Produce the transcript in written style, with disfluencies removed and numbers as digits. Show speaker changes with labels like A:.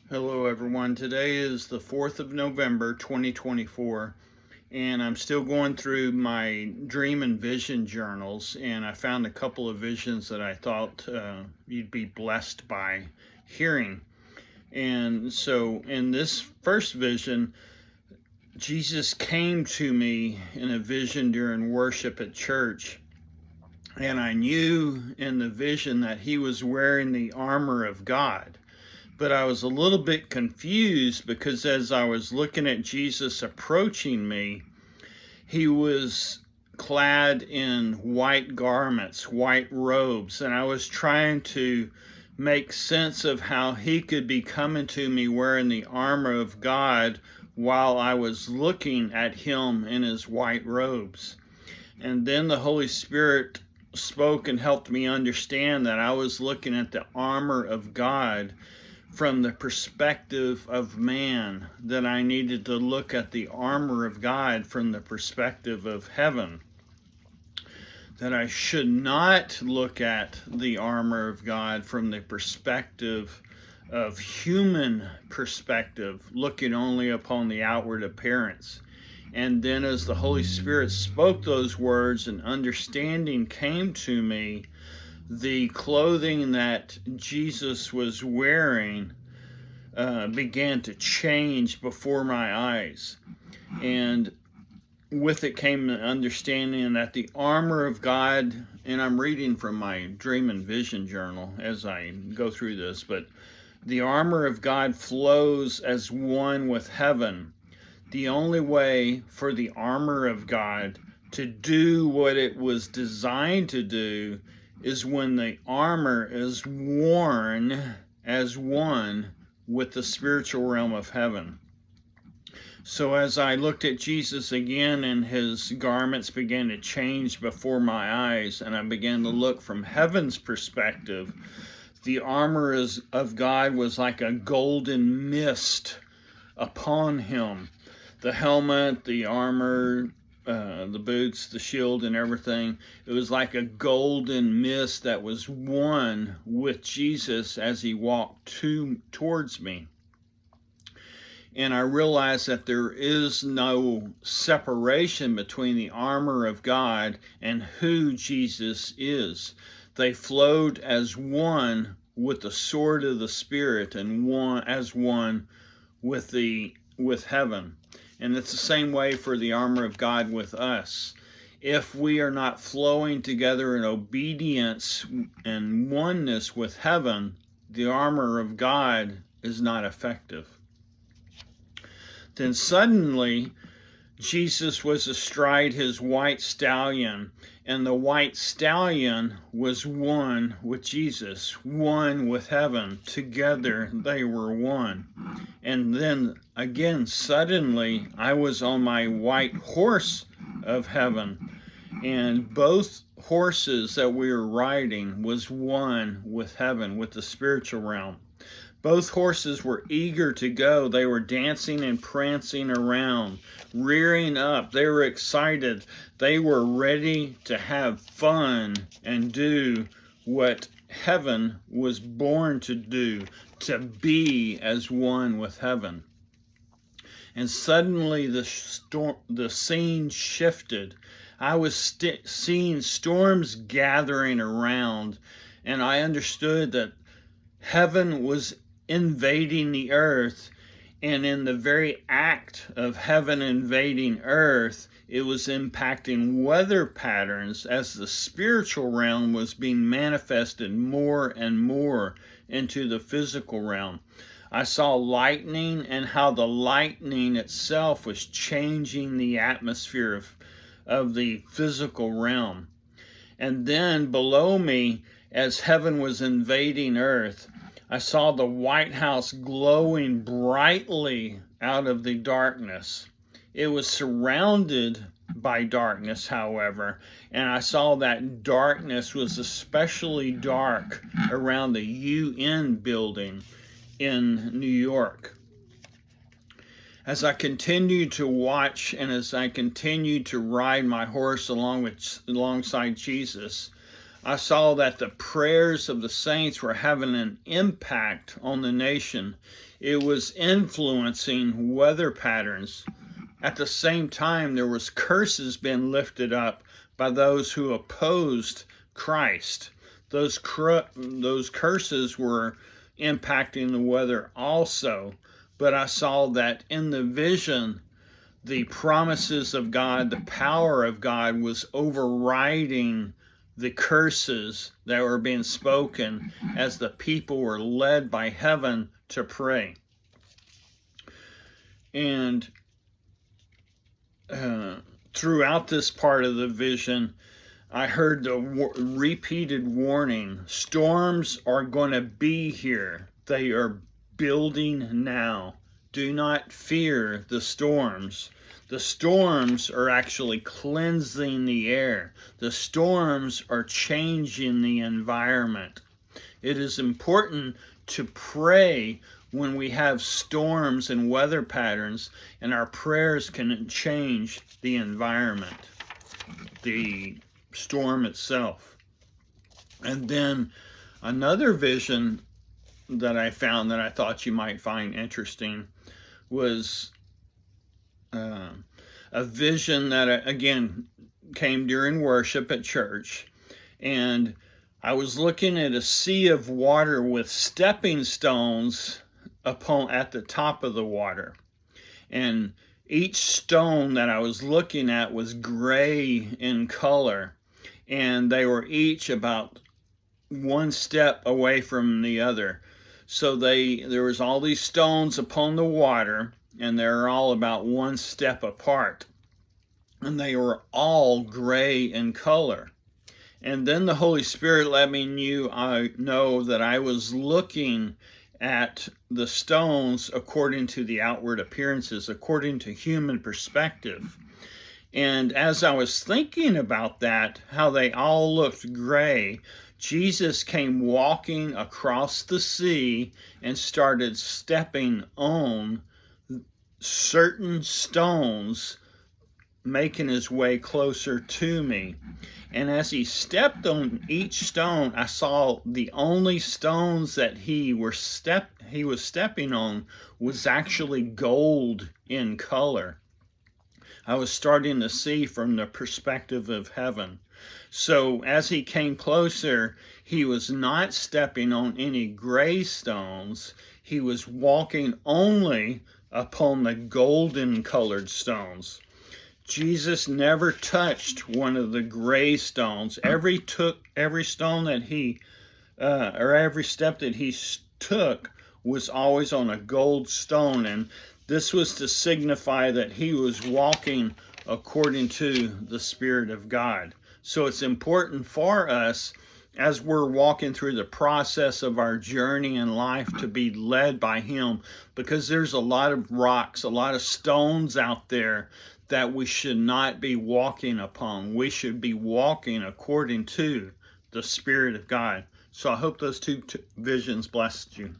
A: Hello everyone. Today is the 4th of November 2024, and I'm still going through my dream and vision journals, and I found a couple of visions that I thought you'd be blessed by hearing. And so in this first vision, Jesus came to me in a vision during worship at church, and I knew in the vision that he was wearing the armor of God. But I was a little bit confused because as I was looking at Jesus approaching me, he was clad in white garments, white robes, and I was trying to make sense of how he could be coming to me wearing the armor of God while I was looking at him in his white robes. And then the Holy Spirit spoke and helped me understand that I was looking at the armor of God from the perspective of man, that I needed to look at the armor of God from the perspective of heaven, that I should not look at the armor of God from the perspective of human perspective, looking only upon the outward appearance. And then as the Holy Spirit spoke those words and understanding came to me, the clothing that Jesus was wearing began to change before my eyes. And with it came the understanding that the armor of God, and I'm reading from my dream and vision journal as I go through this, but the armor of God flows as one with heaven. The only way for the armor of God to do what it was designed to do is when the armor is worn as one with the spiritual realm of heaven. So as I looked at Jesus again and his garments began to change before my eyes, and I began to look from heaven's perspective, the armor of God was like a golden mist upon him. The helmet, the armor, the boots, the shield, and everything. It was like a golden mist that was one with Jesus as he walked towards me. And I realized that there is no separation between the armor of God and who Jesus is. They flowed as one with the sword of the Spirit and one as one with heaven. And it's the same way for the armor of God with us. If we are not flowing together in obedience and oneness with heaven, the armor of God is not effective. Then suddenly, Jesus was astride his white stallion, and the white stallion was one with Jesus, one with heaven. Together they were one. And then again, suddenly, I was on my white horse of heaven, and both horses that we were riding was one with heaven, with the spiritual realm. Both horses were eager to go. They were dancing and prancing around, rearing up. They were excited. They were ready to have fun and do what heaven was born to do, to be as one with heaven. And suddenly the scene shifted. I was seeing storms gathering around, and I understood that heaven was invading the earth, and in the very act of heaven invading earth, it was impacting weather patterns as the spiritual realm was being manifested more and more into the physical realm. I saw lightning and how the lightning itself was changing the atmosphere of the physical realm. And then below me, as heaven was invading earth, I saw the White House glowing brightly out of the darkness. It was surrounded by darkness, however, and I saw that darkness was especially dark around the UN building in New York. As I continued to watch and as I continued to ride my horse alongside Jesus, I saw that the prayers of the saints were having an impact on the nation. It was influencing weather patterns. At the same time, there was curses being lifted up by those who opposed Christ. Those curses were impacting the weather also. But I saw that in the vision, the promises of God, the power of God was overriding the curses that were being spoken as the people were led by heaven to pray. And throughout this part of the vision, I heard the repeated warning: storms are going to be here. They are building now. Do not fear the storms. The storms are actually cleansing the air. The storms are changing the environment. It is important to pray when we have storms and weather patterns, and our prayers can change the environment, the storm itself. And then another vision that I found that I thought you might find interesting was a vision that, again, came during worship at church. And I was looking at a sea of water with stepping stones at the top of the water. And each stone that I was looking at was gray in color. And they were each about one step away from the other. So there was all these stones upon the water, and they're all about one step apart. And they were all gray in color. And then the Holy Spirit let me know that I was looking at the stones according to the outward appearances, according to human perspective. And as I was thinking about that, how they all looked gray, Jesus came walking across the sea and started stepping on certain stones, making his way closer to me. And as he stepped on each stone, I saw the only stones that he was stepping on was actually gold in color. I was starting to see from the perspective of heaven. So as he came closer, he was not stepping on any gray stones. He was walking only upon the golden colored stones. Jesus never touched one of the gray stones. Every stone that every step that he took was always on a gold stone, and this was to signify that he was walking according to the Spirit of God. So it's important for us, as we're walking through the process of our journey in life, to be led by him, because there's a lot of rocks, a lot of stones out there that we should not be walking upon. We should be walking according to the Spirit of God. So I hope those two visions blessed you.